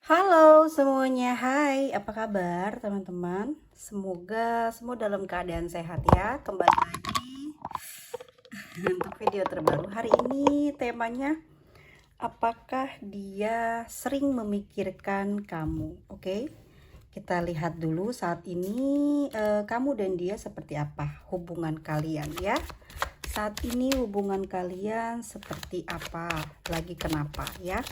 Halo semuanya, hai, apa kabar teman-teman? Semoga semua dalam keadaan sehat ya. Kembali lagi untuk video terbaru hari ini. Temanya, apakah dia sering memikirkan kamu? Oke, kita lihat dulu saat ini kamu dan dia seperti apa hubungan kalian ya. Saat ini hubungan kalian seperti apa? Lagi kenapa ya?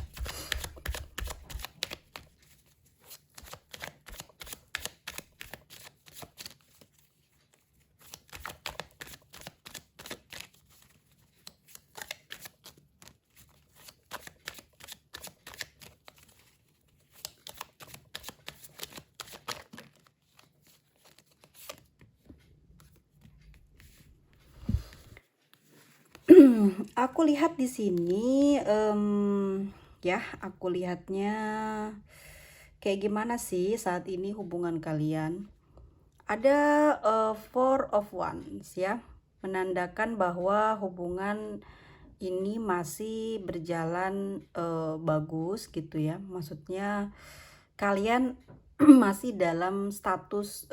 Aku lihat di sini, ya, aku lihatnya kayak gimana sih saat ini hubungan kalian. Ada Four of Wands ya, menandakan bahwa hubungan ini masih berjalan bagus gitu ya. Maksudnya kalian masih dalam status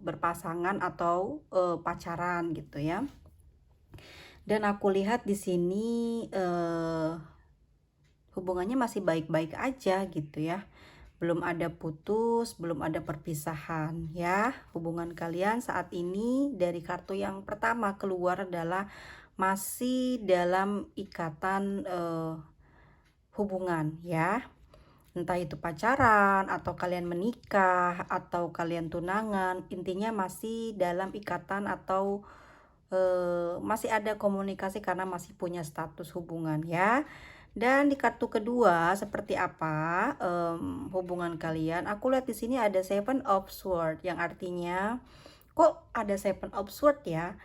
berpasangan atau pacaran gitu ya. Dan aku lihat di sini hubungannya masih baik-baik aja gitu ya. Belum ada putus, belum ada perpisahan ya. Hubungan kalian saat ini dari kartu yang pertama keluar adalah masih dalam ikatan hubungan ya. Entah itu pacaran atau kalian menikah atau kalian tunangan, intinya masih dalam ikatan atau masih ada komunikasi karena masih punya status hubungan ya. Dan di kartu kedua seperti apa hubungan kalian? Aku lihat di sini ada Seven of Swords yang artinya kok ada Seven of Swords ya?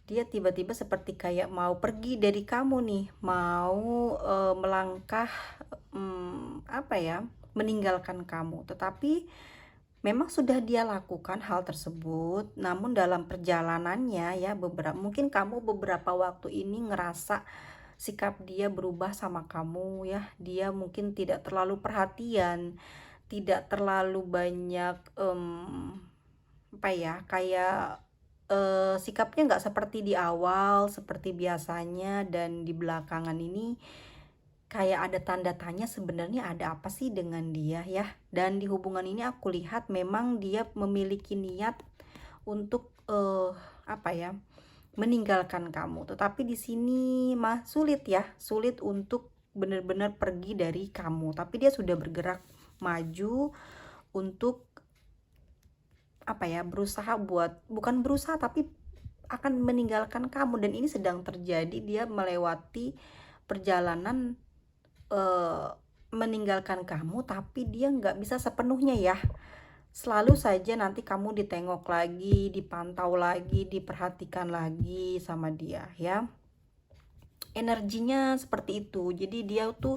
Dia tiba-tiba seperti kayak mau pergi dari kamu nih, mau melangkah apa ya? Meninggalkan kamu. Tetapi memang sudah dia lakukan hal tersebut, namun dalam perjalanannya ya mungkin kamu beberapa waktu ini ngerasa sikap dia berubah sama kamu ya. Dia mungkin tidak terlalu perhatian, tidak terlalu banyak apa ya, kayak sikapnya nggak seperti di awal, seperti biasanya, dan di belakangan ini kayak ada tanda tanya sebenarnya ada apa sih dengan dia ya. Dan di hubungan ini aku lihat memang dia memiliki niat untuk apa ya, meninggalkan kamu. Tetapi di sini mah sulit ya, sulit untuk benar-benar pergi dari kamu. Tapi dia sudah bergerak maju untuk apa ya, berusaha buat, bukan berusaha tapi akan meninggalkan kamu. Dan ini sedang terjadi, dia melewati perjalanan meninggalkan kamu, tapi dia nggak bisa sepenuhnya ya. Selalu saja nanti kamu ditengok lagi, dipantau lagi, diperhatikan lagi sama dia ya. Energinya seperti itu. Jadi dia tuh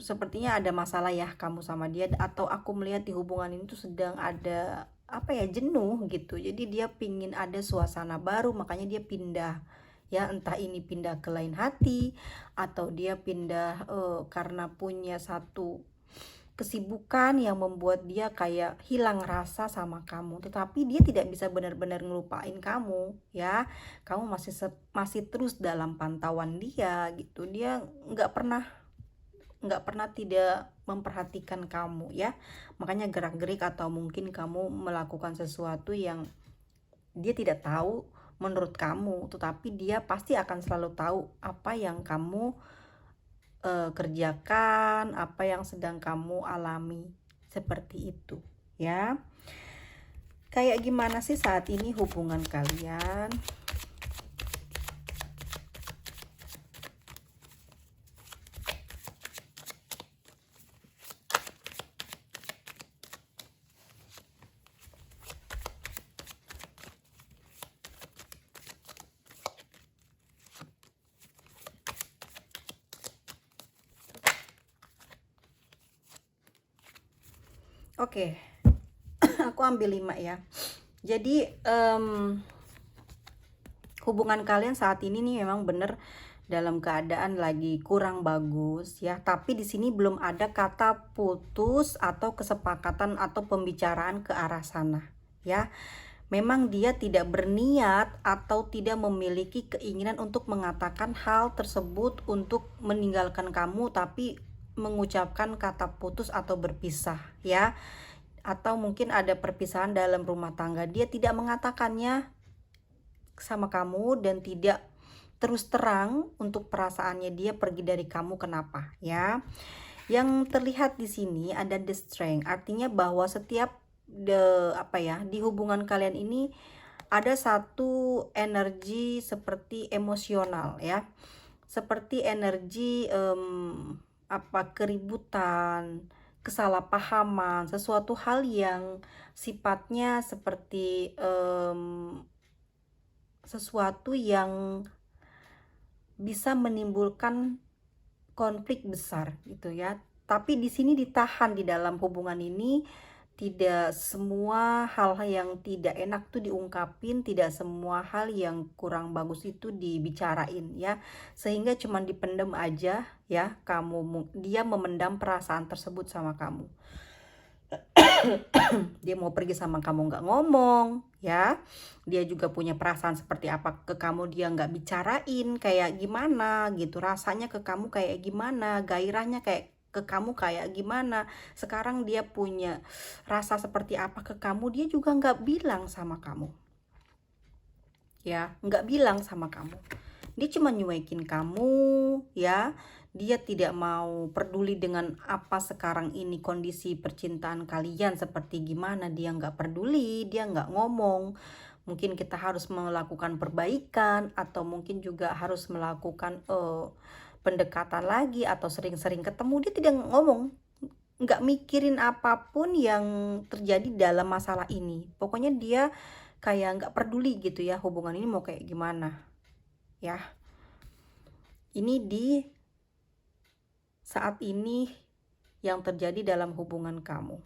sepertinya ada masalah ya kamu sama dia, atau aku melihat di hubungan ini tuh sedang ada apa ya, jenuh gitu. Jadi dia pingin ada suasana baru, makanya dia pindah ya. Entah ini pindah ke lain hati, atau dia pindah karena punya satu kesibukan yang membuat dia kayak hilang rasa sama kamu. Tetapi dia tidak bisa benar-benar ngelupain kamu ya. Kamu masih terus dalam pantauan dia gitu. Dia nggak pernah tidak memperhatikan kamu ya. Makanya gerak-gerik atau mungkin kamu melakukan sesuatu yang dia tidak tahu menurut kamu, tetapi dia pasti akan selalu tahu apa yang kamu kerjakan, apa yang sedang kamu alami, seperti itu ya. Kayak gimana sih saat ini hubungan kalian? Oke, aku ambil 5 ya. Jadi hubungan kalian saat ini nih memang bener dalam keadaan lagi kurang bagus ya, tapi di sini belum ada kata putus atau kesepakatan atau pembicaraan ke arah sana ya. Memang dia tidak berniat atau tidak memiliki keinginan untuk mengatakan hal tersebut untuk meninggalkan kamu, tapi mengucapkan kata putus atau berpisah ya. Atau mungkin ada perpisahan dalam rumah tangga, dia tidak mengatakannya sama kamu dan tidak terus terang untuk perasaannya dia pergi dari kamu kenapa ya. Yang terlihat di sini ada the strength, artinya bahwa setiap di hubungan kalian ini ada satu energi seperti emosional ya. Seperti energi keributan, kesalahpahaman, sesuatu hal yang sifatnya seperti sesuatu yang bisa menimbulkan konflik besar gitu ya. Tapi di sini ditahan di dalam hubungan ini, tidak semua hal yang tidak enak tuh diungkapin, tidak semua hal yang kurang bagus itu dibicarain ya. Sehingga cuman dipendam aja ya, dia memendam perasaan tersebut sama kamu. Dia mau pergi sama kamu nggak ngomong ya, dia juga punya perasaan seperti apa ke kamu, dia nggak bicarain kayak gimana gitu, rasanya ke kamu kayak gimana, gairahnya kayak ke kamu kayak gimana, sekarang dia punya rasa seperti apa ke kamu, dia juga nggak bilang sama kamu ya, nggak bilang sama kamu. Dia cuma nyuekin kamu ya. Dia tidak mau peduli dengan apa sekarang ini kondisi percintaan kalian seperti gimana. Dia nggak peduli, dia nggak ngomong. Mungkin kita harus melakukan perbaikan, atau mungkin juga harus melakukan pendekatan lagi, atau sering-sering ketemu. Dia tidak ngomong, nggak mikirin apapun yang terjadi dalam masalah ini. Pokoknya dia kayak nggak peduli gitu ya, hubungan ini mau kayak gimana ya. Ini di saat ini yang terjadi dalam hubungan kamu.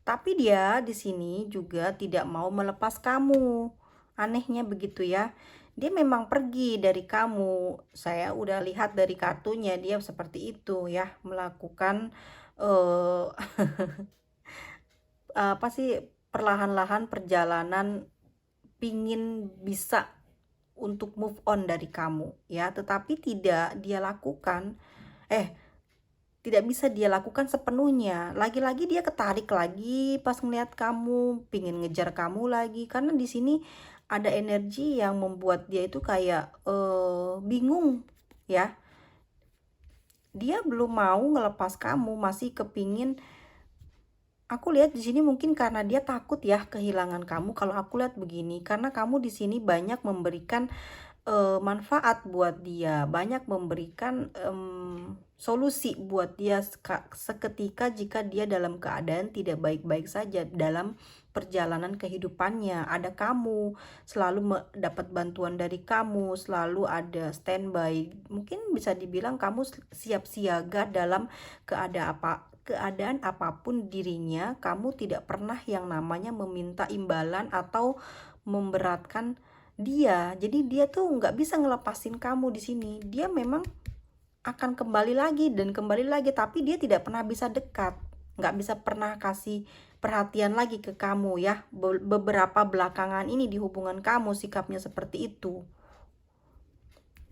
Tapi dia di sini juga tidak mau melepas kamu. Anehnya begitu ya. Dia memang pergi dari kamu. Saya udah lihat dari kartunya dia seperti itu ya, melakukan eh perlahan-lahan perjalanan pingin bisa untuk move on dari kamu ya, tetapi tidak bisa dia lakukan sepenuhnya. Lagi-lagi dia ketarik lagi pas ngeliat kamu, pingin ngejar kamu lagi, karena di sini ada energi yang membuat dia itu kayak bingung ya. Dia belum mau ngelepas kamu, masih kepingin. Aku lihat di sini mungkin karena dia takut ya kehilangan kamu. Kalau aku lihat begini, karena kamu di sini banyak memberikan manfaat buat dia, banyak memberikan solusi buat dia seketika jika dia dalam keadaan tidak baik-baik saja dalam perjalanan kehidupannya. Ada kamu, selalu dapat bantuan dari kamu, selalu ada standby. Mungkin bisa dibilang kamu siap siaga dalam keadaan apapun dirinya. Kamu tidak pernah yang namanya meminta imbalan atau memberatkan dia. Jadi dia tuh nggak bisa ngelepasin kamu di sini. Dia memang akan kembali lagi dan kembali lagi, tapi dia tidak pernah bisa dekat, nggak bisa pernah kasih perhatian lagi ke kamu ya. Beberapa belakangan ini di hubungan kamu sikapnya seperti itu.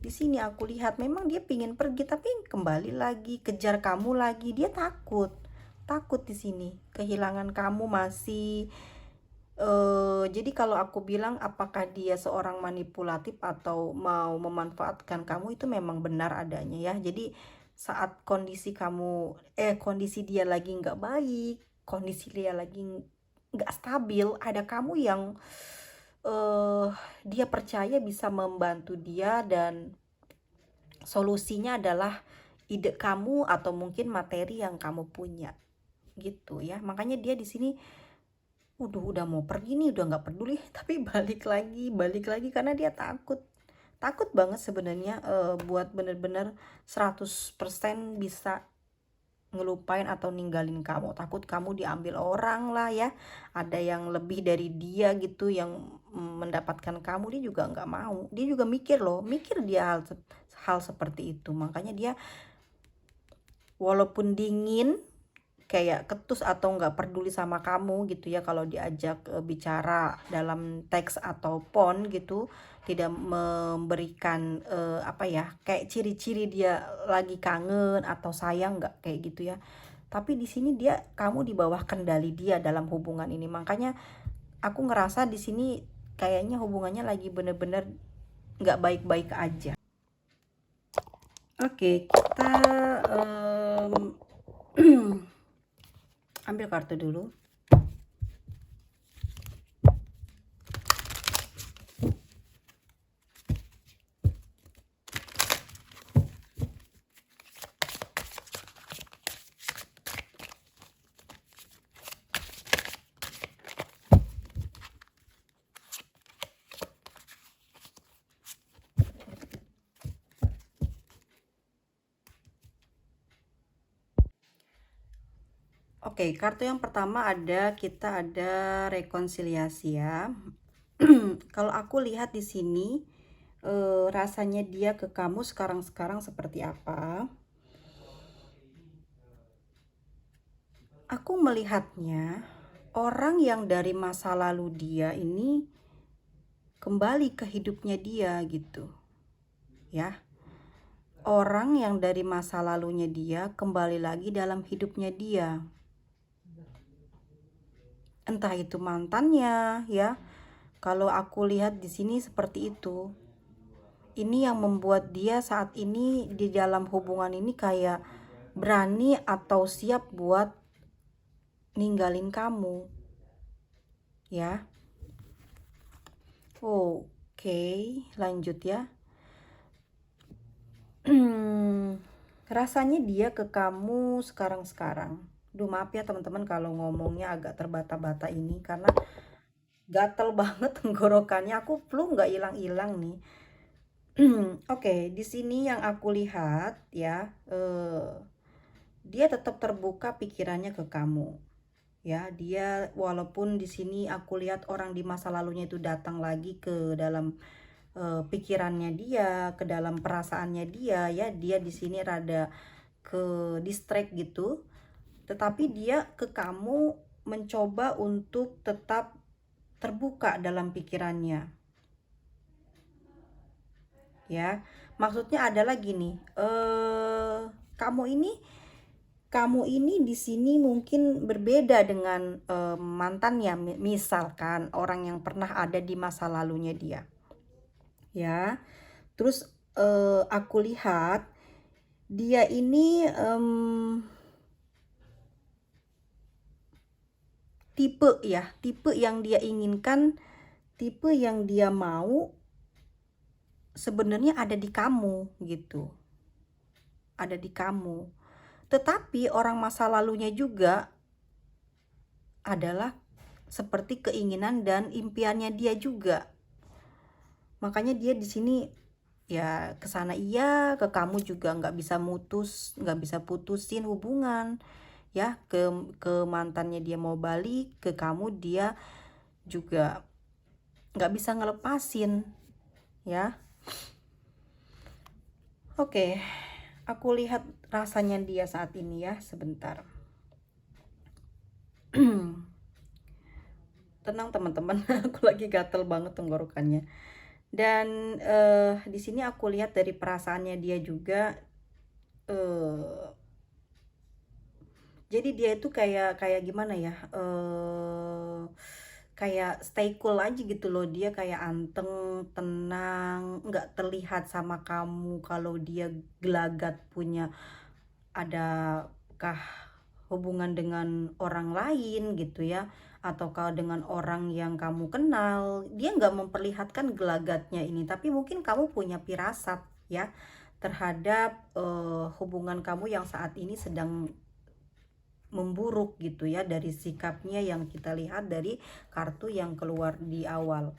Di sini aku lihat memang dia pingin pergi, tapi kembali lagi kejar kamu lagi. Dia takut di sini kehilangan kamu masih. Jadi kalau aku bilang apakah dia seorang manipulatif atau mau memanfaatkan kamu, itu memang benar adanya ya. Jadi saat kondisi dia lagi nggak baik, kondisi dia lagi nggak stabil, ada kamu yang dia percaya bisa membantu dia, dan solusinya adalah ide kamu atau mungkin materi yang kamu punya gitu ya. Makanya dia di sini udah mau pergi nih, udah nggak peduli, tapi balik lagi karena dia takut banget sebenarnya buat bener-bener 100% bisa ngelupain atau ninggalin kamu. Takut kamu diambil orang lah ya, ada yang lebih dari dia gitu yang mendapatkan kamu. Dia juga nggak mau, dia juga mikir dia hal seperti itu. Makanya dia walaupun dingin, kayak ketus atau nggak peduli sama kamu gitu ya, kalau diajak bicara dalam teks atau phone gitu, tidak memberikan apa ya, kayak ciri-ciri dia lagi kangen atau sayang, nggak kayak gitu ya. Tapi di sini dia, kamu di bawah kendali dia dalam hubungan ini. Makanya aku ngerasa di sini kayaknya hubungannya lagi bener-bener nggak baik-baik aja. Oke, kita ambil kartu dulu. Oke, kartu yang pertama kita ada rekonsiliasi ya. Kalau aku lihat di sini rasanya dia ke kamu sekarang seperti apa? Aku melihatnya orang yang dari masa lalu dia ini kembali ke hidupnya dia gitu. Ya. Orang yang dari masa lalunya dia kembali lagi dalam hidupnya dia. Entah itu mantannya ya. Kalau aku lihat di sini seperti itu. Ini yang membuat dia saat ini di dalam hubungan ini kayak berani atau siap buat ninggalin kamu. Ya. Oke, lanjut ya. Rasanya dia ke kamu sekarang. Duh, maaf ya teman-teman kalau ngomongnya agak terbata-bata ini karena gatel banget tenggorokannya. Aku flu nggak hilang-hilang nih. Oke, di sini yang aku lihat ya, dia tetap terbuka pikirannya ke kamu. Ya, dia walaupun di sini aku lihat orang di masa lalunya itu datang lagi ke dalam pikirannya dia, ke dalam perasaannya dia ya. Dia di sini rada ke distract gitu. Tetapi dia ke kamu mencoba untuk tetap terbuka dalam pikirannya. Ya, maksudnya adalah gini, kamu ini di sini mungkin berbeda dengan mantannya, misalkan orang yang pernah ada di masa lalunya dia. Ya, terus aku lihat dia ini tipe yang dia inginkan, tipe yang dia mau sebenarnya ada di kamu gitu. Ada di kamu. Tetapi orang masa lalunya juga adalah seperti keinginan dan impiannya dia juga. Makanya dia di sini ya kesana iya, ke kamu juga nggak bisa putusin hubungan. Ya, ke mantannya dia mau balik, ke kamu dia juga nggak bisa ngelepasin. Ya. Oke, aku lihat rasanya dia saat ini ya, sebentar. Tenang teman-teman, aku lagi gatel banget tenggorokannya. Dan di sini aku lihat dari perasaannya dia juga, jadi dia itu kayak gimana ya, kayak stay cool aja gitu loh. Dia kayak anteng, tenang, nggak terlihat sama kamu kalau dia gelagat punya adakah hubungan dengan orang lain gitu ya, ataukah dengan orang yang kamu kenal. Dia nggak memperlihatkan gelagatnya ini, tapi mungkin kamu punya firasat ya terhadap hubungan kamu yang saat ini sedang memburuk gitu ya, dari sikapnya yang kita lihat dari kartu yang keluar di awal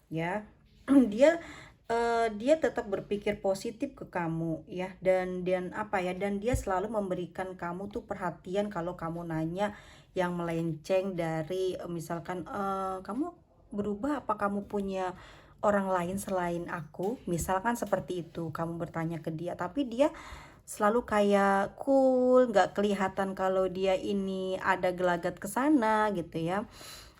ya. Dia tetap berpikir positif ke kamu ya, dan apa ya, dan dia selalu memberikan kamu tuh perhatian kalau kamu nanya yang melenceng dari misalkan kamu berubah, apa kamu punya orang lain selain aku, misalkan seperti itu, kamu bertanya ke dia, tapi dia selalu kayak cool, nggak kelihatan kalau dia ini ada gelagat ke sana gitu ya.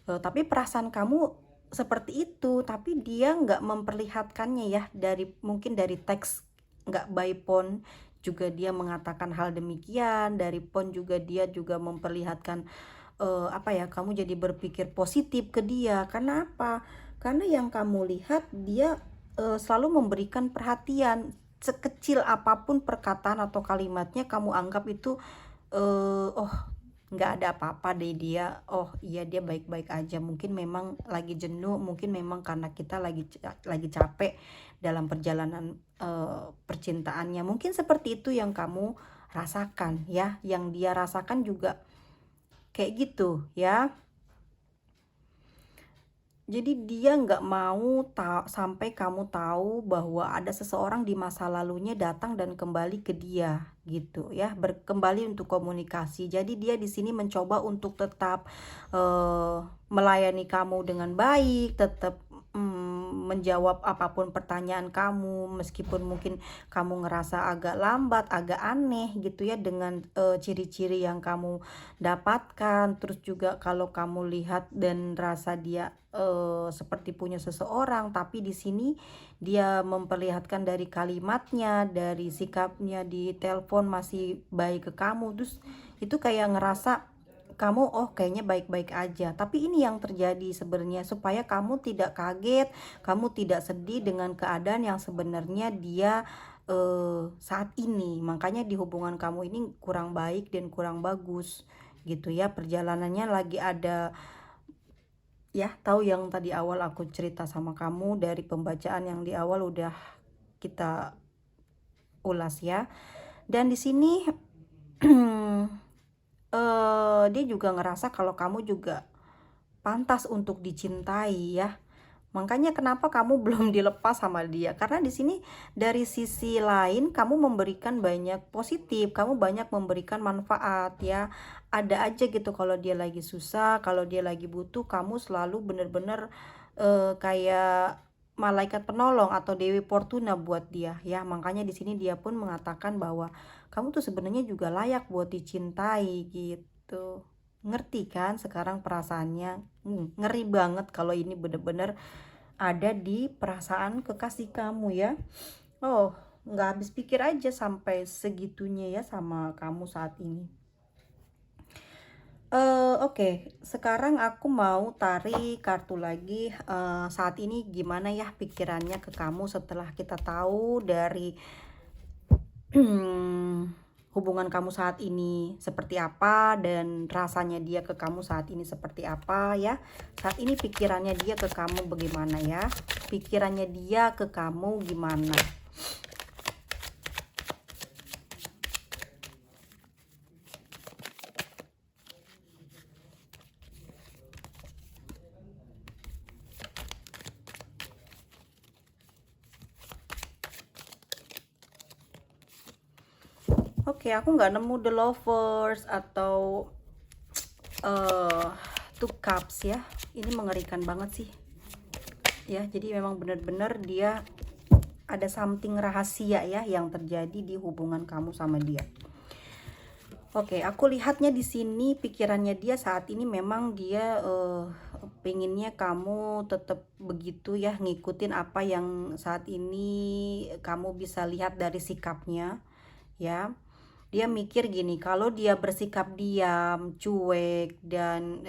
Tapi perasaan kamu seperti itu, tapi dia nggak memperlihatkannya ya, dari mungkin dari teks, nggak by phone juga dia mengatakan hal demikian, dari phone juga dia juga memperlihatkan apa ya, kamu jadi berpikir positif ke dia. Karena apa? Karena yang kamu lihat dia selalu memberikan perhatian, sekecil apapun perkataan atau kalimatnya kamu anggap itu oh nggak ada apa-apa deh dia, oh iya dia baik-baik aja, mungkin memang lagi jenuh, mungkin memang karena kita lagi capek dalam perjalanan percintaannya, mungkin seperti itu yang kamu rasakan ya, yang dia rasakan juga kayak gitu ya. Jadi dia nggak mau sampai kamu tahu bahwa ada seseorang di masa lalunya datang dan kembali ke dia gitu ya, berkembali untuk komunikasi. Jadi dia di sini mencoba untuk tetap melayani kamu dengan baik, tetap menjawab apapun pertanyaan kamu, meskipun mungkin kamu ngerasa agak lambat, agak aneh gitu ya dengan ciri-ciri yang kamu dapatkan. Terus juga kalau kamu lihat dan rasa dia seperti punya seseorang, tapi di sini dia memperlihatkan dari kalimatnya, dari sikapnya di telepon masih baik ke kamu, terus itu kayak ngerasa kamu oh kayaknya baik-baik aja. Tapi ini yang terjadi sebenarnya, supaya kamu tidak kaget, kamu tidak sedih dengan keadaan yang sebenarnya dia saat ini. Makanya di hubungan kamu ini kurang baik dan kurang bagus gitu ya, perjalanannya lagi ada ya, tahu yang tadi awal aku cerita sama kamu, dari pembacaan yang di awal udah kita ulas ya. Dan di sini dia juga ngerasa kalau kamu juga pantas untuk dicintai ya. Makanya kenapa kamu belum dilepas sama dia? Karena di sini dari sisi lain kamu memberikan banyak positif, kamu banyak memberikan manfaat ya. Ada aja gitu kalau dia lagi susah, kalau dia lagi butuh, kamu selalu bener-bener kayak malaikat penolong atau Dewi Fortuna buat dia ya. Makanya di sini dia pun mengatakan bahwa kamu tuh sebenarnya juga layak buat dicintai gitu. Ngerti kan sekarang perasaannya? Ngeri banget kalau ini bener-bener ada di perasaan kekasih kamu ya. Oh, nggak habis pikir aja sampai segitunya ya sama kamu saat ini. Oke, sekarang aku mau tarik kartu lagi. Saat ini gimana ya pikirannya ke kamu setelah kita tahu dari hubungan kamu saat ini seperti apa, dan rasanya dia ke kamu saat ini seperti apa ya. Saat ini pikirannya dia ke kamu bagaimana ya? Pikirannya dia ke kamu gimana? Oke, aku nggak nemu the lovers atau two cups ya. Ini mengerikan banget sih ya. Jadi memang benar-benar dia ada something rahasia ya yang terjadi di hubungan kamu sama dia. Oke, aku lihatnya di sini pikirannya dia saat ini memang dia pengennya kamu tetap begitu ya, ngikutin apa yang saat ini kamu bisa lihat dari sikapnya ya. Dia mikir gini, kalau dia bersikap diam, cuek, dan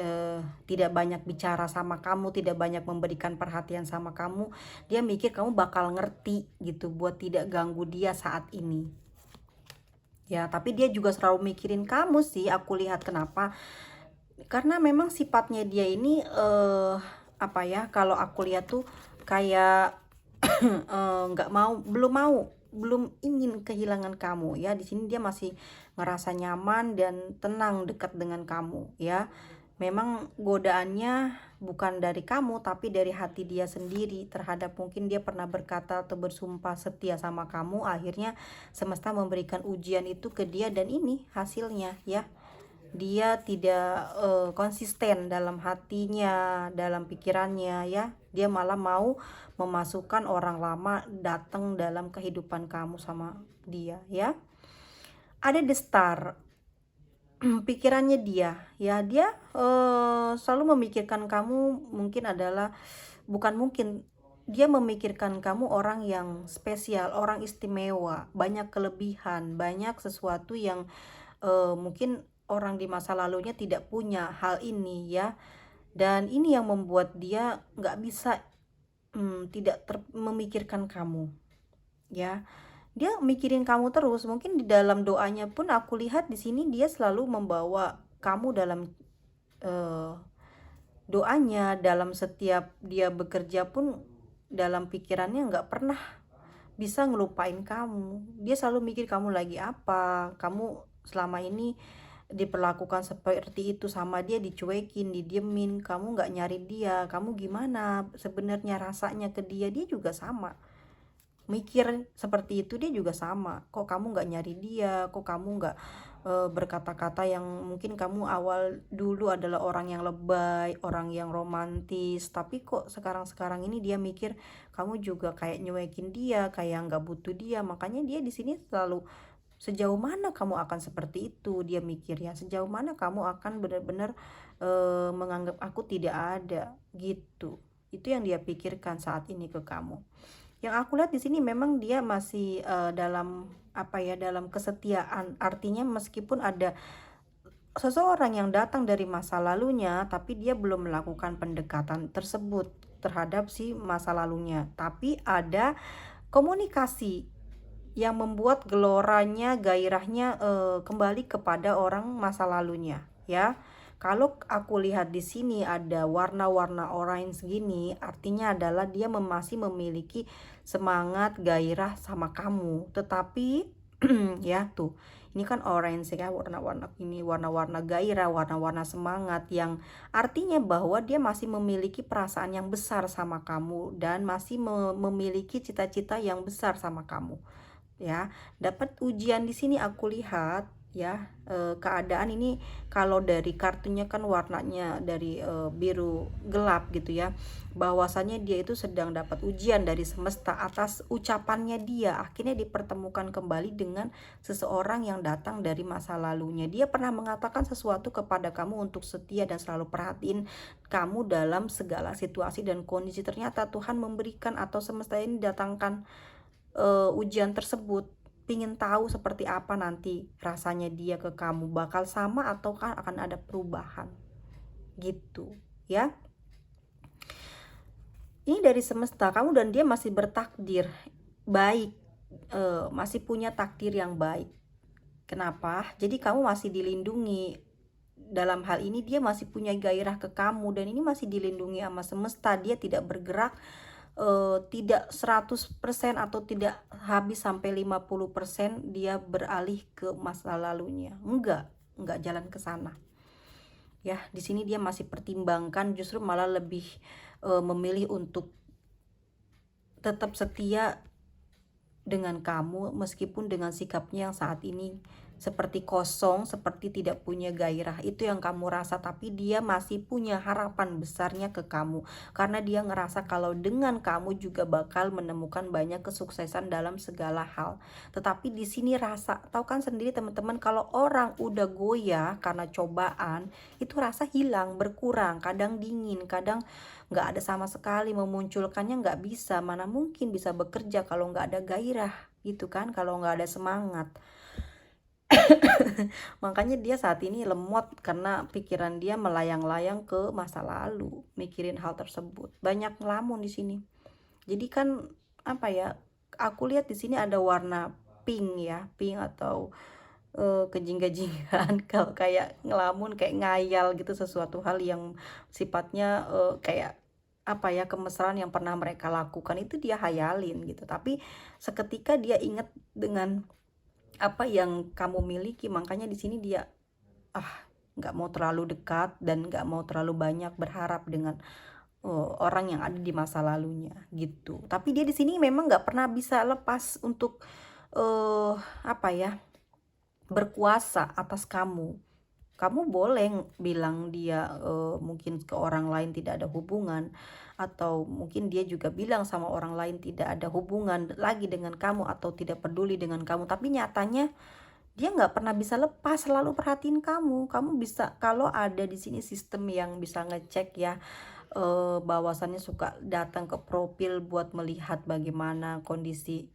tidak banyak bicara sama kamu, tidak banyak memberikan perhatian sama kamu, dia mikir kamu bakal ngerti gitu buat tidak ganggu dia saat ini. Ya, tapi dia juga selalu mikirin kamu sih, aku lihat kenapa. Karena memang sifatnya dia ini apa ya, kalau aku lihat tuh kayak nggak belum ingin kehilangan kamu ya. Di sini dia masih ngerasa nyaman dan tenang dekat dengan kamu ya. Memang godaannya bukan dari kamu, tapi dari hati dia sendiri terhadap, mungkin dia pernah berkata atau bersumpah setia sama kamu, akhirnya semesta memberikan ujian itu ke dia dan ini hasilnya ya. dia tidak konsisten dalam hatinya, dalam pikirannya ya. Dia malah mau memasukkan orang lama datang dalam kehidupan kamu sama dia ya. Ada the star, pikirannya dia ya, dia selalu memikirkan kamu, mungkin adalah, bukan mungkin, dia memikirkan kamu orang yang spesial, orang istimewa, banyak kelebihan, banyak sesuatu yang mungkin orang di masa lalunya tidak punya hal ini ya. Dan ini yang membuat dia nggak bisa tidak memikirkan kamu ya. Dia mikirin kamu terus, mungkin di dalam doanya pun aku lihat di sini dia selalu membawa kamu dalam eh, doanya. Dalam setiap dia bekerja pun, dalam pikirannya nggak pernah bisa ngelupain kamu. Dia selalu mikir kamu lagi apa, kamu selama ini diperlakukan seperti itu sama dia, dicuekin, didiemin, kamu nggak nyari dia, kamu gimana sebenarnya rasanya ke dia. Dia juga sama mikir seperti itu, dia juga sama, kok kamu nggak nyari dia, kok kamu nggak berkata-kata yang mungkin kamu awal dulu adalah orang yang lebay, orang yang romantis, tapi kok sekarang-sekarang ini dia mikir kamu juga kayak nyuekin dia, kayak nggak butuh dia. Makanya dia di sini selalu, sejauh mana kamu akan seperti itu, dia mikirnya sejauh mana kamu akan benar-benar menganggap aku tidak ada gitu. Itu yang dia pikirkan saat ini ke kamu. Yang aku lihat di sini memang dia masih dalam apa ya, dalam kesetiaan. Artinya meskipun ada seseorang yang datang dari masa lalunya, tapi dia belum melakukan pendekatan tersebut terhadap si masa lalunya. Tapi ada komunikasi yang membuat geloranya, gairahnya kembali kepada orang masa lalunya, ya. Kalau aku lihat di sini ada warna-warna orange gini, artinya adalah dia masih memiliki semangat, gairah sama kamu. Tetapi ya tuh, ini kan orange ya, warna-warna ini, warna-warna gairah, warna-warna semangat, yang artinya bahwa dia masih memiliki perasaan yang besar sama kamu dan masih memiliki cita-cita yang besar sama kamu ya. Dapat ujian di sini aku lihat ya. Keadaan ini kalau dari kartunya kan warnanya dari biru gelap gitu ya, bahwasannya dia itu sedang dapat ujian dari semesta atas ucapannya dia. Akhirnya dipertemukan kembali dengan seseorang yang datang dari masa lalunya. Dia pernah mengatakan sesuatu kepada kamu untuk setia dan selalu perhatiin kamu dalam segala situasi dan kondisi. Ternyata Tuhan memberikan atau semesta ini datangkan ujian tersebut, pingin tahu seperti apa nanti rasanya dia ke kamu, bakal sama ataukah akan ada perubahan gitu ya. Ini dari semesta, kamu dan dia masih bertakdir baik, masih punya takdir yang baik. Kenapa? Jadi kamu masih dilindungi. Dalam hal ini dia masih punya gairah ke kamu, dan ini masih dilindungi sama semesta. Dia tidak bergerak, tidak 100% atau tidak habis sampai 50% dia beralih ke masa lalunya. Enggak jalan ke sana. Ya, di sini dia masih pertimbangkan, justru malah lebih memilih untuk tetap setia dengan kamu meskipun dengan sikapnya yang saat ini seperti kosong, seperti tidak punya gairah. Itu yang kamu rasa, tapi dia masih punya harapan besarnya ke kamu karena dia ngerasa kalau dengan kamu juga bakal menemukan banyak kesuksesan dalam segala hal. Tetapi di sini rasa, tahu kan sendiri teman-teman, kalau orang udah goyah karena cobaan, itu rasa hilang, berkurang, kadang dingin, kadang nggak ada sama sekali, memunculkannya nggak bisa. Mana mungkin bisa bekerja kalau nggak ada gairah gitu kan, kalau nggak ada semangat. Makanya dia saat ini lemot karena pikiran dia melayang-layang ke masa lalu, mikirin hal tersebut. Banyak ngelamun di sini. Jadi kan apa ya? Aku lihat di sini ada warna pink ya, pink atau kejing-kejingan. Kalau kayak ngelamun, kayak ngayal gitu sesuatu hal yang sifatnya kayak apa ya, kemesraan yang pernah mereka lakukan itu dia hayalin gitu. Tapi seketika dia ingat dengan apa yang kamu miliki, makanya di sini dia nggak mau terlalu dekat dan nggak mau terlalu banyak berharap dengan orang yang ada di masa lalunya gitu. Tapi dia di sini memang nggak pernah bisa lepas untuk apa ya, berkuasa atas kamu Kamu boleh bilang dia mungkin ke orang lain tidak ada hubungan, atau mungkin dia juga bilang sama orang lain tidak ada hubungan lagi dengan kamu atau tidak peduli dengan kamu, tapi nyatanya dia nggak pernah bisa lepas, selalu perhatiin kamu. Kamu bisa, kalau ada di sini sistem yang bisa ngecek ya, bahwasannya suka datang ke profil buat melihat bagaimana kondisi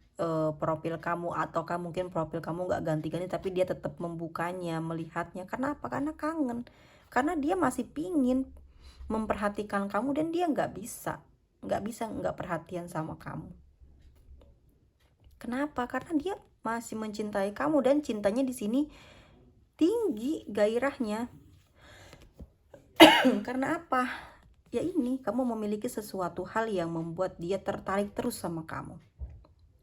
profil kamu, ataukah mungkin profil kamu nggak ganti-ganti tapi dia tetap membukanya, melihatnya. Karena apa? Karena kangen, karena dia masih pingin memperhatikan kamu dan dia nggak bisa nggak perhatian sama kamu. Kenapa? Karena dia masih mencintai kamu, dan cintanya di sini tinggi gairahnya. Karena apa? Ya ini, kamu memiliki sesuatu hal yang membuat dia tertarik terus sama kamu.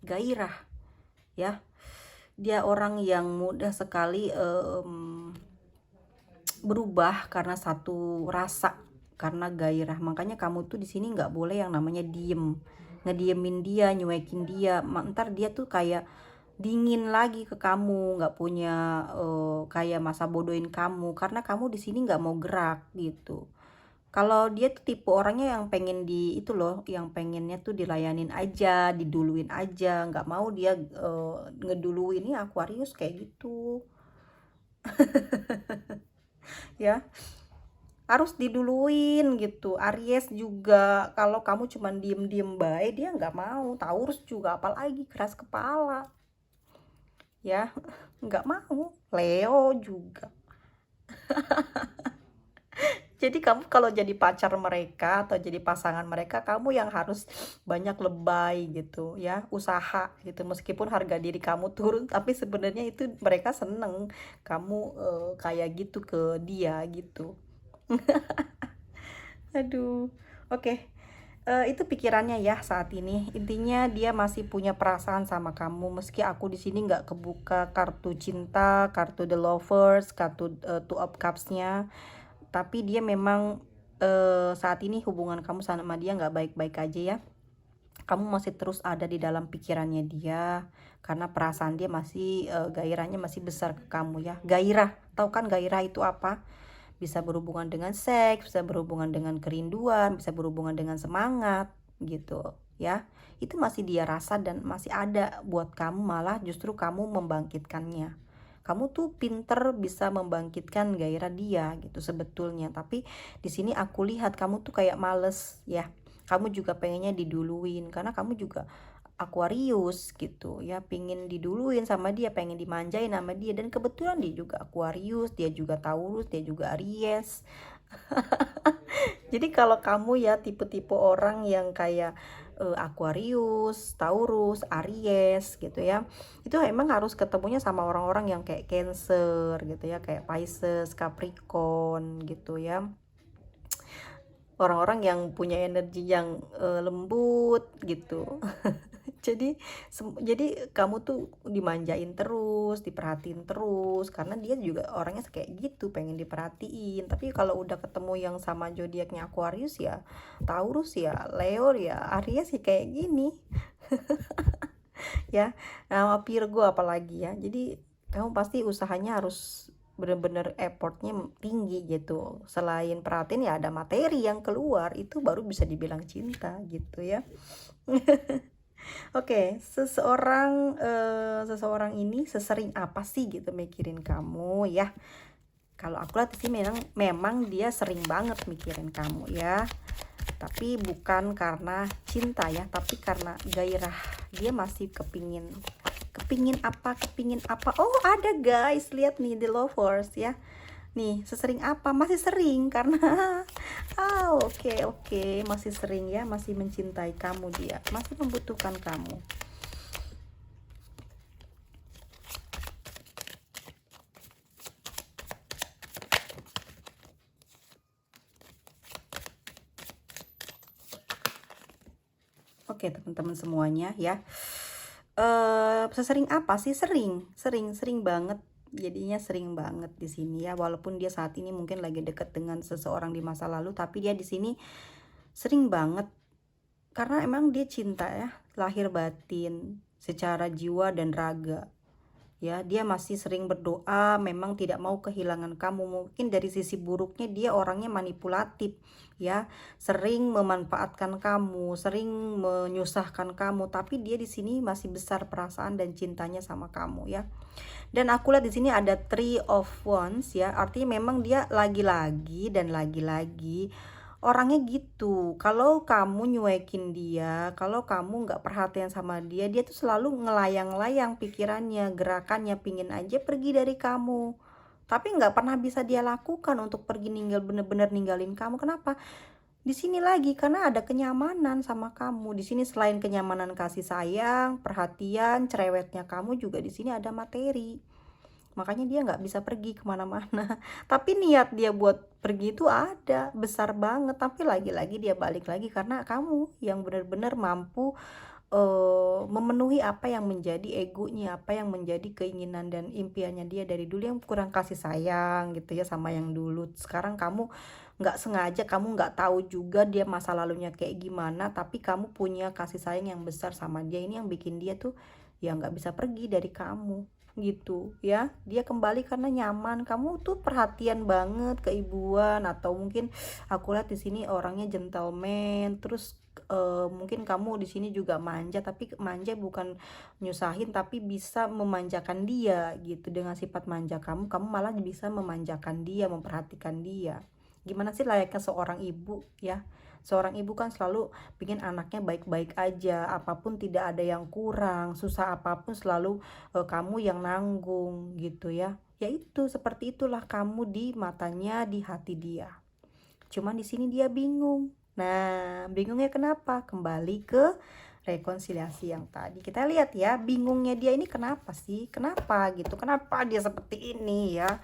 Gairah, ya. Dia orang yang mudah sekali berubah karena satu rasa, karena gairah. Makanya kamu tuh di sini nggak boleh yang namanya diem, ngediemin dia, nyuekin dia. Ntar dia tuh kayak dingin lagi ke kamu, nggak punya kayak masa bodohin kamu, karena kamu di sini nggak mau gerak gitu. Kalau dia tuh tipe orangnya yang pengen di itu loh, yang pengennya tuh dilayanin aja, diduluin aja, nggak mau dia ngeduluin. Ini Aquarius kayak gitu ya, harus diduluin gitu. Aries juga, kalau kamu cuman diem-diem baik dia nggak mau. Taurus juga apalagi, keras kepala ya, nggak mau. Leo juga. Jadi kamu kalau jadi pacar mereka atau jadi pasangan mereka, kamu yang harus banyak lebay gitu ya, usaha gitu. Meskipun harga diri kamu turun, tapi sebenarnya itu mereka seneng kamu kayak gitu ke dia gitu. Aduh, oke. Itu pikirannya ya saat ini. Intinya dia masih punya perasaan sama kamu. Meski aku di sini nggak kebuka kartu cinta, kartu The Lovers, kartu Two of Cups-nya, tapi dia memang saat ini hubungan kamu sama dia nggak baik-baik aja ya. Kamu masih terus ada di dalam pikirannya dia, karena perasaan dia masih gairahnya masih besar ke kamu ya. Gairah, tahu kan gairah itu apa? Bisa berhubungan dengan seks, bisa berhubungan dengan kerinduan, bisa berhubungan dengan semangat gitu ya. Itu masih dia rasa dan masih ada buat kamu, malah justru kamu membangkitkannya. Kamu tuh pinter bisa membangkitkan gairah dia gitu sebetulnya, tapi di sini aku lihat kamu tuh kayak males ya. Kamu juga pengennya diduluin karena kamu juga Aquarius gitu ya, pingin diduluin sama dia, pengen dimanjain sama dia, dan kebetulan dia juga Aquarius, dia juga Taurus, dia juga Aries. Jadi kalau kamu ya tipe-tipe orang yang kayak Aquarius, Taurus, Aries gitu ya, itu emang harus ketemunya sama orang-orang yang kayak Cancer gitu ya, kayak Pisces, Capricorn gitu ya. Orang-orang yang punya energi yang lembut gitu. Jadi kamu tuh dimanjain terus, diperhatiin terus, karena dia juga orangnya kayak gitu, pengen diperhatiin. Tapi kalau udah ketemu yang sama zodiaknya Aquarius ya, Taurus ya, Leo ya, Aries sih kayak gini ya. Nah, Virgo apalagi ya. Jadi kamu pasti usahanya harus bener-bener effortnya tinggi gitu. Selain perhatiin ya ada materi yang keluar, itu baru bisa dibilang cinta gitu ya. Oke, seseorang ini sesering apa sih gitu mikirin kamu ya? Kalau aku lihat sih memang dia sering banget mikirin kamu ya. Tapi bukan karena cinta ya, tapi karena gairah. Dia masih kepingin apa. Oh, ada guys, lihat nih The Lovers ya. Nih, sesering apa? Masih sering karena oke, masih sering ya, masih mencintai kamu dia, masih membutuhkan kamu. Oke, teman-teman semuanya ya. Sesering apa sih? Sering banget. Jadinya sering banget di sini ya. Walaupun dia saat ini mungkin lagi dekat dengan seseorang di masa lalu, tapi dia di sini sering banget. Karena emang dia cinta ya, lahir batin, secara jiwa dan raga. ya. Dia masih sering berdoa, memang tidak mau kehilangan kamu. Mungkin dari sisi buruknya dia orangnya manipulatif, ya, sering memanfaatkan kamu, sering menyusahkan kamu, tapi dia di sini masih besar perasaan dan cintanya sama kamu, ya. Dan aku lihat di sini ada Three of Wands, ya, artinya memang dia lagi-lagi dan lagi-lagi orangnya gitu. Kalau kamu nyuekin dia, kalau kamu nggak perhatian sama dia, dia tuh selalu ngelayang-layang pikirannya, gerakannya, pingin aja pergi dari kamu. Tapi nggak pernah bisa dia lakukan untuk pergi bener-bener ninggalin kamu. Kenapa? Di sini lagi karena ada kenyamanan sama kamu. Di sini selain kenyamanan kasih sayang, perhatian, cerewetnya kamu juga di sini ada materi. Makanya dia nggak bisa pergi kemana-mana. Tapi niat dia buat pergi itu ada, besar banget. Tapi lagi-lagi dia balik lagi karena kamu yang benar-benar mampu memenuhi apa yang menjadi egonya, apa yang menjadi keinginan dan impiannya dia dari dulu, yang kurang kasih sayang gitu ya sama yang dulu. Sekarang kamu nggak sengaja, kamu nggak tahu juga dia masa lalunya kayak gimana, tapi kamu punya kasih sayang yang besar sama dia. Ini yang bikin dia tuh ya nggak bisa pergi dari kamu gitu ya. Dia kembali karena nyaman, kamu tuh perhatian banget, keibuan, atau mungkin aku lihat di sini orangnya gentleman. Terus mungkin kamu di sini juga manja, tapi manja bukan nyusahin, tapi bisa memanjakan dia gitu. Dengan sifat manja kamu malah bisa memanjakan dia, memperhatikan dia. Gimana sih layaknya seorang ibu, ya. Seorang ibu kan selalu pingin anaknya baik-baik aja, apapun tidak ada yang kurang, susah apapun selalu kamu yang nanggung gitu ya. Ya itu, seperti itulah kamu di matanya, di hati dia. Cuman di sini dia bingung. Nah, bingungnya kenapa? Kembali ke rekonsiliasi yang tadi. Kita lihat ya, bingungnya dia ini kenapa sih? Kenapa gitu? Kenapa dia seperti ini ya?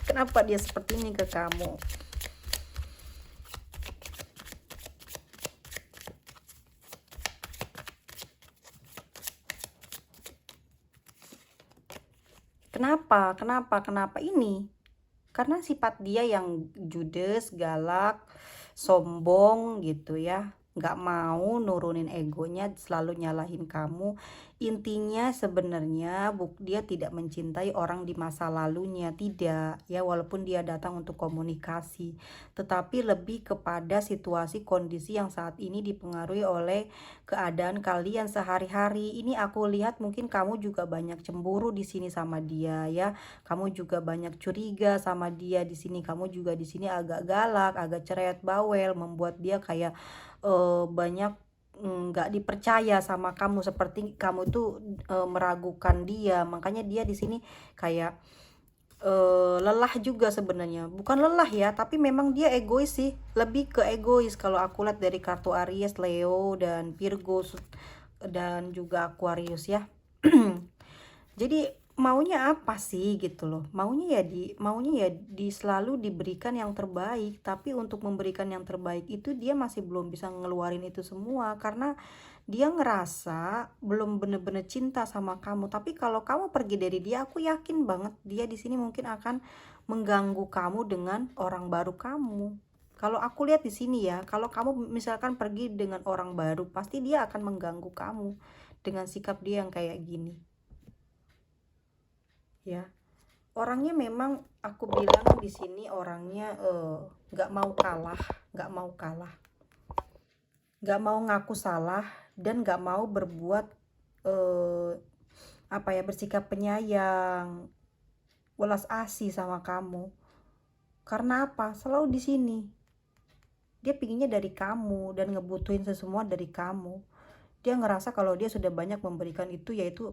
Kenapa dia seperti ini ke kamu? Kenapa? Kenapa ini? Karena sifat dia yang judes, galak, sombong gitu ya. Nggak mau nurunin egonya, selalu nyalahin kamu. Intinya sebenarnya dia tidak mencintai orang di masa lalunya, tidak ya, walaupun dia datang untuk komunikasi, tetapi lebih kepada situasi kondisi yang saat ini dipengaruhi oleh keadaan kalian sehari-hari. Ini aku lihat mungkin kamu juga banyak cemburu di sini sama dia ya. Kamu juga banyak curiga sama dia di sini. Kamu juga di sini agak galak, agak cerewet, bawel, membuat dia kayak banyak nggak dipercaya sama kamu, seperti kamu tuh meragukan dia. Makanya dia di sini kayak lelah juga sebenarnya. Bukan lelah ya, tapi memang dia egois sih, lebih ke egois kalau aku lihat dari kartu Aries, Leo, dan Virgo, dan juga Aquarius ya. Jadi maunya apa sih gitu loh? Maunya ya selalu diberikan yang terbaik, tapi untuk memberikan yang terbaik itu dia masih belum bisa ngeluarin itu semua karena dia ngerasa belum bener-bener cinta sama kamu. Tapi kalau kamu pergi dari dia, aku yakin banget dia di sini mungkin akan mengganggu kamu dengan orang baru kamu. Kalau aku lihat di sini ya, kalau kamu misalkan pergi dengan orang baru, pasti dia akan mengganggu kamu dengan sikap dia yang kayak gini. Ya, orangnya memang aku bilang di sini orangnya nggak mau kalah, nggak mau kalah, nggak mau ngaku salah, dan nggak mau berbuat eh, apa ya, bersikap penyayang, welas asih sama kamu. Karena apa? Selalu di sini dia pinginnya dari kamu dan ngebutuhin sesemua dari kamu. Dia ngerasa kalau dia sudah banyak memberikan itu, yaitu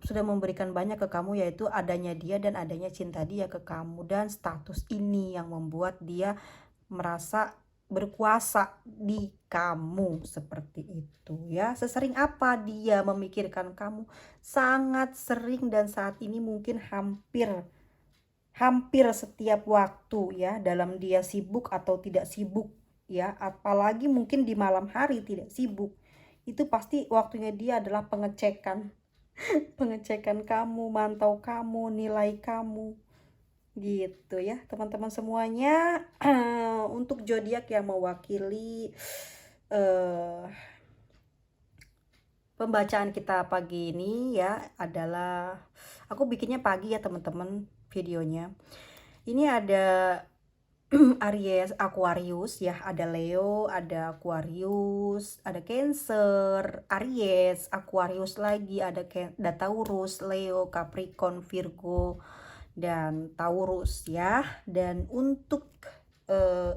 sudah memberikan banyak ke kamu, yaitu adanya dia dan adanya cinta dia ke kamu, dan status ini yang membuat dia merasa berkuasa di kamu seperti itu ya. Sesering apa dia memikirkan kamu? Sangat sering, dan saat ini mungkin hampir hampir setiap waktu ya, dalam dia sibuk atau tidak sibuk ya, apalagi mungkin di malam hari tidak sibuk, itu pasti waktunya dia adalah pengecekan. Pengecekan kamu, mantau kamu, nilai kamu gitu ya teman-teman semuanya. Untuk zodiak yang mewakili eh Pembacaan kita pagi ini ya adalah, aku bikinnya pagi ya teman-teman videonya. Ini ada Aries, Aquarius ya, ada Leo, ada Aquarius, ada Cancer, Aries, Aquarius lagi, ada Taurus, Leo, Capricorn, Virgo, dan Taurus ya. Dan untuk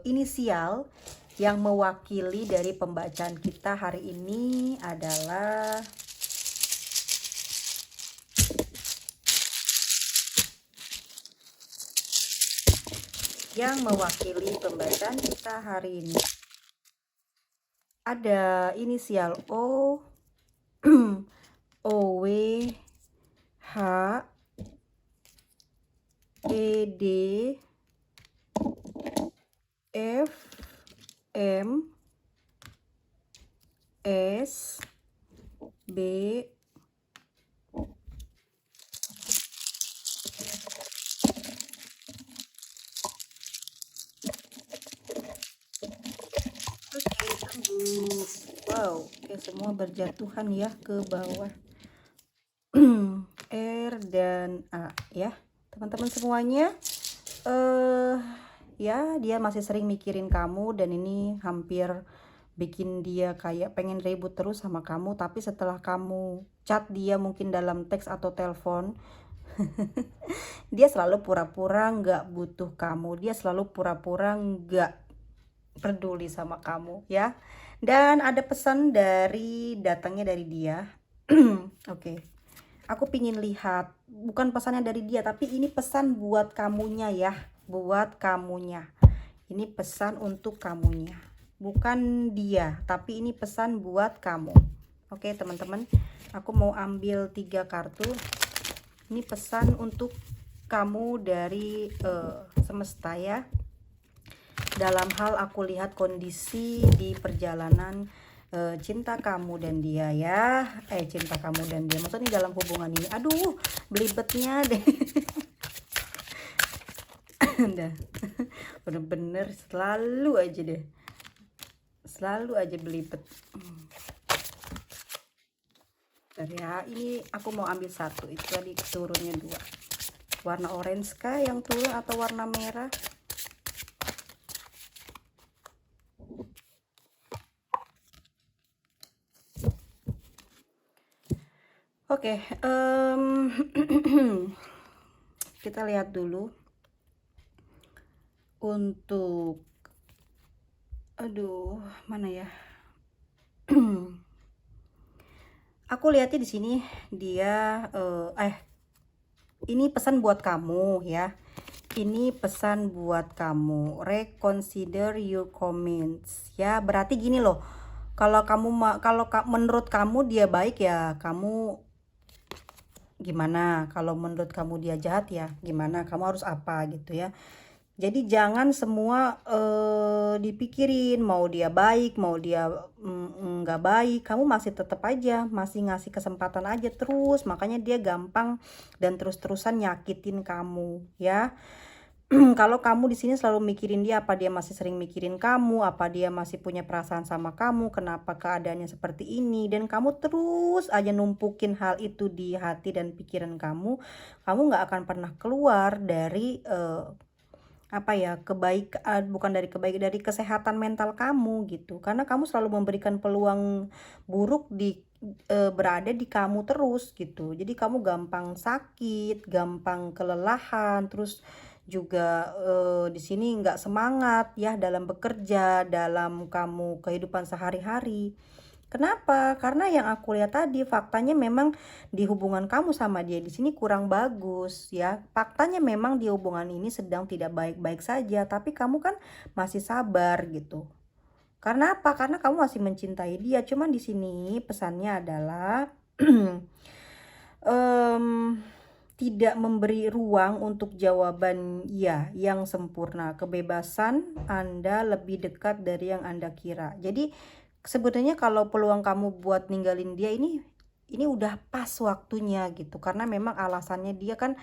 inisial yang mewakili dari pembacaan kita hari ini adalah ada inisial O, OW, H, ED, F, M, S, B, wow, oke, semua berjatuhan ya ke bawah. R dan A ya, teman-teman semuanya. Ya, dia masih sering mikirin kamu dan ini hampir bikin dia kayak pengen ribut terus sama kamu. Tapi setelah kamu chat dia mungkin dalam teks atau telepon, dia selalu pura-pura nggak butuh kamu, dia selalu pura-pura nggak peduli sama kamu ya. Dan ada pesan datangnya dari dia. Oke, aku pingin lihat, bukan pesannya dari dia tapi ini pesan buat kamunya ya, buat kamunya. Ini pesan untuk kamunya, bukan dia tapi ini pesan buat kamu. Oke teman-teman, aku mau ambil 3 kartu. Ini pesan untuk kamu dari semesta ya. Dalam hal aku lihat kondisi di perjalanan cinta kamu dan dia ya. Cinta kamu dan dia, maksudnya dalam hubungan ini. Aduh, belibetnya deh. Udah, bener-bener selalu aja deh. Selalu aja belibet. Ya, ini aku mau ambil satu. Itu tadi turunnya 2. Warna orange kah yang turun atau warna merah? Oke, kita lihat dulu untuk, aduh, mana ya? Aku lihatnya di sini dia ini pesan buat kamu ya. Ini pesan buat kamu. Reconsider your comments ya. Berarti gini loh. Kalau menurut kamu dia baik ya, kamu gimana? Kalau menurut kamu dia jahat ya, gimana? Kamu harus apa gitu ya. Jadi jangan semua dipikirin, mau dia baik, mau dia nggak baik, kamu masih tetap aja, masih ngasih kesempatan aja terus, makanya dia gampang dan terus-terusan nyakitin kamu ya. Kalau kamu di sini selalu mikirin dia, apa dia masih sering mikirin kamu, apa dia masih punya perasaan sama kamu, kenapa keadaannya seperti ini, dan kamu terus aja numpukin hal itu di hati dan pikiran kamu nggak akan pernah keluar dari bukan dari dari kesehatan mental kamu gitu, karena kamu selalu memberikan peluang buruk berada di kamu terus gitu. Jadi kamu gampang sakit, gampang kelelahan, terus juga di sini nggak semangat ya dalam bekerja, dalam kamu kehidupan sehari-hari. Kenapa? Karena yang aku lihat tadi faktanya memang di hubungan kamu sama dia di sini kurang bagus ya. Faktanya memang di hubungan ini sedang tidak baik-baik saja, tapi kamu kan masih sabar gitu. Karena apa? Karena kamu masih mencintai dia. Cuman di sini pesannya adalah tidak memberi ruang untuk jawaban ya yang sempurna. Kebebasan Anda lebih dekat dari yang Anda kira. Jadi sebenarnya kalau peluang kamu buat ninggalin dia ini udah pas waktunya gitu, karena memang alasannya dia kan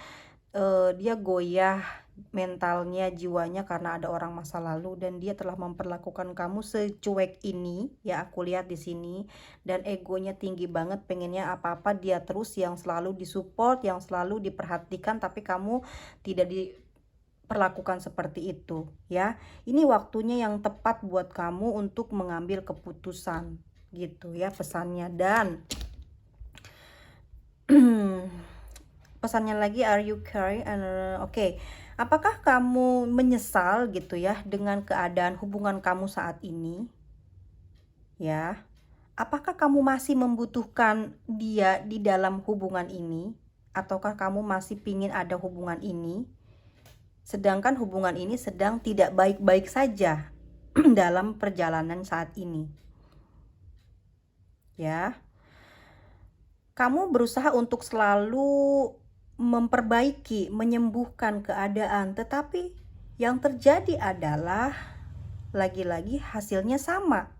dia goyah, mentalnya, jiwanya karena ada orang masa lalu dan dia telah memperlakukan kamu secuek ini, ya aku lihat di sini. Dan egonya tinggi banget, pengennya apa-apa dia terus yang selalu disupport, yang selalu diperhatikan, tapi kamu tidak diperlakukan seperti itu, ya. Ini waktunya yang tepat buat kamu untuk mengambil keputusan, gitu ya pesannya. Dan pesannya lagi, are you caring and oke. Apakah kamu menyesal gitu ya dengan keadaan hubungan kamu saat ini? Ya. Apakah kamu masih membutuhkan dia di dalam hubungan ini? Ataukah kamu masih pingin ada hubungan ini? Sedangkan hubungan ini sedang tidak baik-baik saja dalam perjalanan saat ini. Ya. Kamu berusaha untuk selalu memperbaiki, menyembuhkan keadaan, tetapi yang terjadi adalah lagi-lagi hasilnya sama.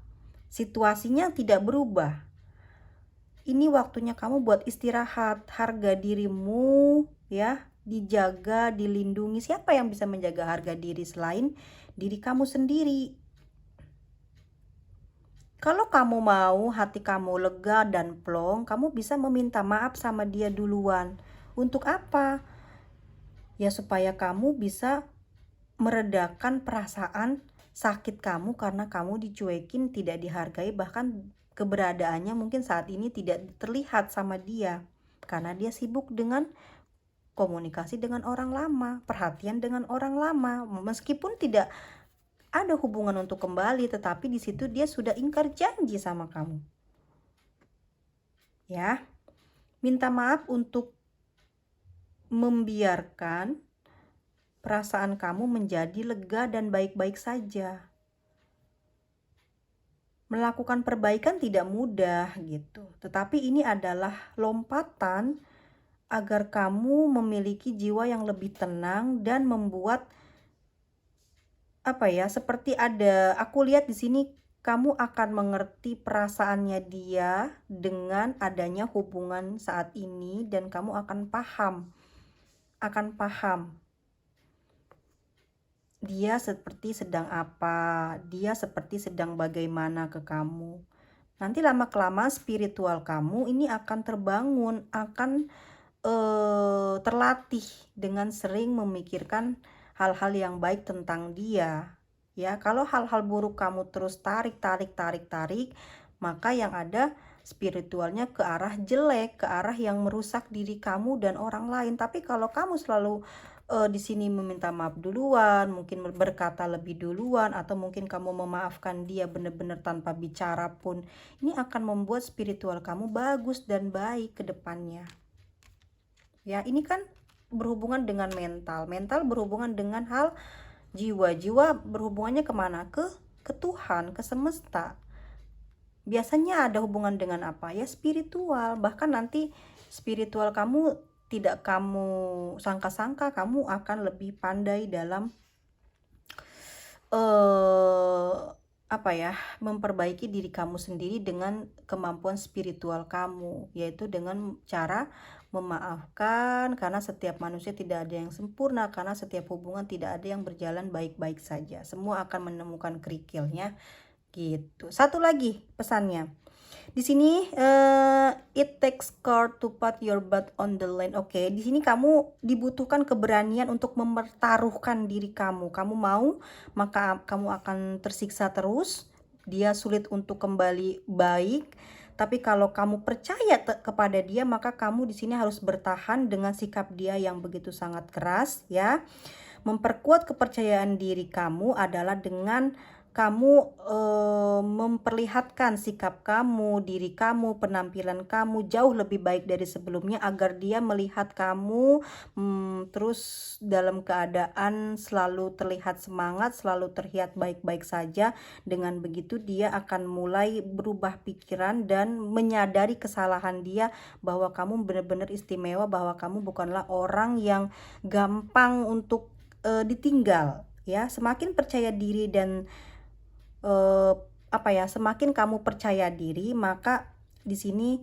Situasinya tidak berubah. Ini waktunya kamu buat istirahat, harga dirimu ya, dijaga, dilindungi. Siapa yang bisa menjaga harga diri selain diri kamu sendiri? Kalau kamu mau hati kamu lega dan plong, kamu bisa meminta maaf sama dia duluan. Untuk apa? Ya supaya kamu bisa meredakan perasaan sakit kamu karena kamu dicuekin, tidak dihargai, bahkan keberadaannya mungkin saat ini tidak terlihat sama dia karena dia sibuk dengan komunikasi dengan orang lama, perhatian dengan orang lama, meskipun tidak ada hubungan untuk kembali, tetapi di situ dia sudah ingkar janji sama kamu. Ya, minta maaf untuk membiarkan perasaan kamu menjadi lega dan baik-baik saja. Melakukan perbaikan tidak mudah gitu, tetapi ini adalah lompatan agar kamu memiliki jiwa yang lebih tenang dan membuat seperti aku lihat di sini kamu akan mengerti perasaannya dia dengan adanya hubungan saat ini, dan kamu akan paham dia seperti sedang apa, dia seperti sedang bagaimana ke kamu. Nanti lama-kelamaan spiritual kamu ini akan terbangun, akan terlatih dengan sering memikirkan hal-hal yang baik tentang dia. Ya, kalau hal-hal buruk kamu terus tarik, maka yang ada spiritualnya ke arah jelek, ke arah yang merusak diri kamu dan orang lain. Tapi kalau kamu selalu di sini meminta maaf duluan, mungkin berkata lebih duluan, atau mungkin kamu memaafkan dia benar-benar tanpa bicara pun, ini akan membuat spiritual kamu bagus dan baik ke depannya. Ya, ini kan berhubungan dengan mental berhubungan dengan hal jiwa berhubungannya kemana? Ke Tuhan, ke semesta. Biasanya ada hubungan dengan apa? Ya spiritual. Bahkan nanti spiritual kamu tidak kamu sangka-sangka, kamu akan lebih pandai dalam memperbaiki diri kamu sendiri dengan kemampuan spiritual kamu, yaitu dengan cara memaafkan, karena setiap manusia tidak ada yang sempurna, karena setiap hubungan tidak ada yang berjalan baik-baik saja, semua akan menemukan kerikilnya gitu. Satu lagi pesannya di sini, it takes courage to put your butt on the line. Oke, di sini kamu dibutuhkan keberanian untuk mempertaruhkan diri kamu. Kamu mau, maka kamu akan tersiksa terus. Dia sulit untuk kembali baik. Tapi kalau kamu percaya kepada dia, maka kamu di sini harus bertahan dengan sikap dia yang begitu sangat keras, ya. Memperkuat kepercayaan diri kamu adalah dengan kamu memperlihatkan sikap kamu, diri kamu, penampilan kamu jauh lebih baik dari sebelumnya, agar dia melihat kamu terus dalam keadaan selalu terlihat semangat, selalu terlihat baik-baik saja. Dengan begitu dia akan mulai berubah pikiran dan menyadari kesalahan dia, bahwa kamu benar-benar istimewa, bahwa kamu bukanlah orang yang gampang untuk ditinggal, ya. Semakin percaya diri dan semakin kamu percaya diri, maka di sini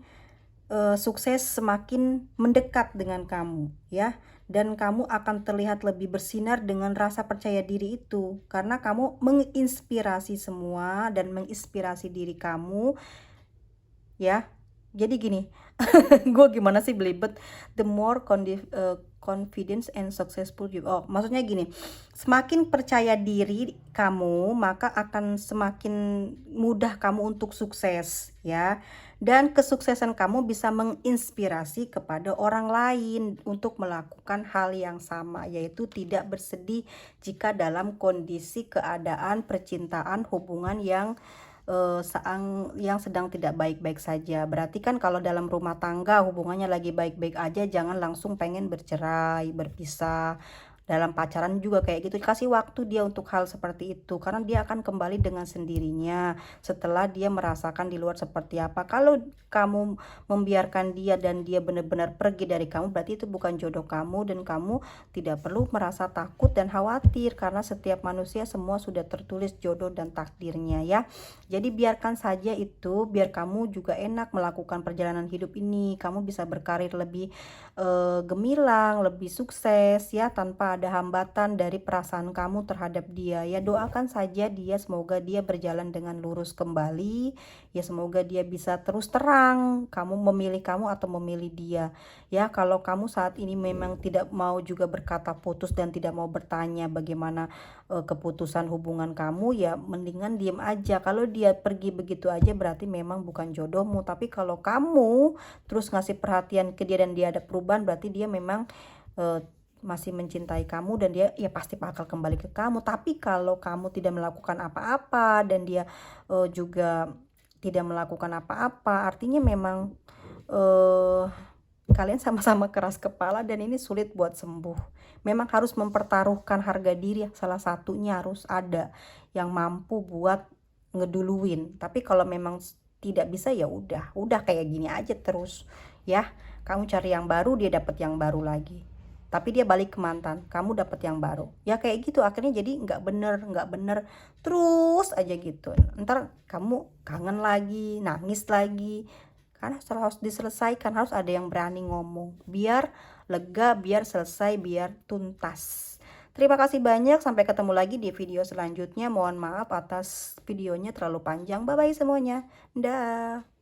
sukses semakin mendekat dengan kamu, ya. dan kamu akan terlihat lebih bersinar dengan rasa percaya diri itu, karena kamu menginspirasi semua dan menginspirasi diri kamu, ya. Jadi gini, gue gimana sih belibet, the more confidence and successful you, oh maksudnya gini, semakin percaya diri kamu maka akan semakin mudah kamu untuk sukses, ya. Dan kesuksesan kamu bisa menginspirasi kepada orang lain untuk melakukan hal yang sama, yaitu tidak bersedih jika dalam kondisi keadaan percintaan, hubungan yang sedang tidak baik-baik saja. Berarti kan kalau dalam rumah tangga hubungannya lagi baik-baik aja, jangan langsung pengen bercerai, berpisah. Dalam pacaran juga kayak gitu, kasih waktu dia untuk hal seperti itu, karena dia akan kembali dengan sendirinya setelah dia merasakan di luar seperti apa. Kalau kamu membiarkan dia dan dia benar-benar pergi dari kamu, berarti itu bukan jodoh kamu, dan kamu tidak perlu merasa takut dan khawatir, karena setiap manusia semua sudah tertulis jodoh dan takdirnya, ya. Jadi biarkan saja itu, biar kamu juga enak melakukan perjalanan hidup ini. Kamu bisa berkarir lebih gemilang, lebih sukses, ya, tanpa ada hambatan dari perasaan kamu terhadap dia, ya. Doakan saja dia, semoga dia berjalan dengan lurus kembali, ya. Semoga dia bisa terus terang kamu memilih kamu atau memilih dia, ya. Kalau kamu saat ini memang tidak mau juga berkata putus dan tidak mau bertanya bagaimana keputusan hubungan kamu, ya mendingan diem aja. Kalau dia pergi begitu aja berarti memang bukan jodohmu. Tapi kalau kamu terus ngasih perhatian ke dia dan dia ada perubahan, berarti dia memang masih mencintai kamu, dan dia ya pasti bakal kembali ke kamu. Tapi kalau kamu tidak melakukan apa-apa dan dia juga tidak melakukan apa-apa, artinya memang kalian sama-sama keras kepala dan ini sulit buat sembuh. Memang harus mempertaruhkan harga diri, salah satunya harus ada yang mampu buat ngeduluin. Tapi kalau memang tidak bisa, ya udah kayak gini aja terus, ya. Kamu cari yang baru, dia dapat yang baru lagi. Tapi dia balik ke mantan, kamu dapat yang baru. Ya kayak gitu, akhirnya jadi nggak bener terus aja gitu. Ntar kamu kangen lagi, nangis lagi. Karena harus diselesaikan, harus ada yang berani ngomong. Biar lega, biar selesai, biar tuntas. Terima kasih banyak, sampai ketemu lagi di video selanjutnya. Mohon maaf atas videonya terlalu panjang. Bye-bye semuanya. Dah.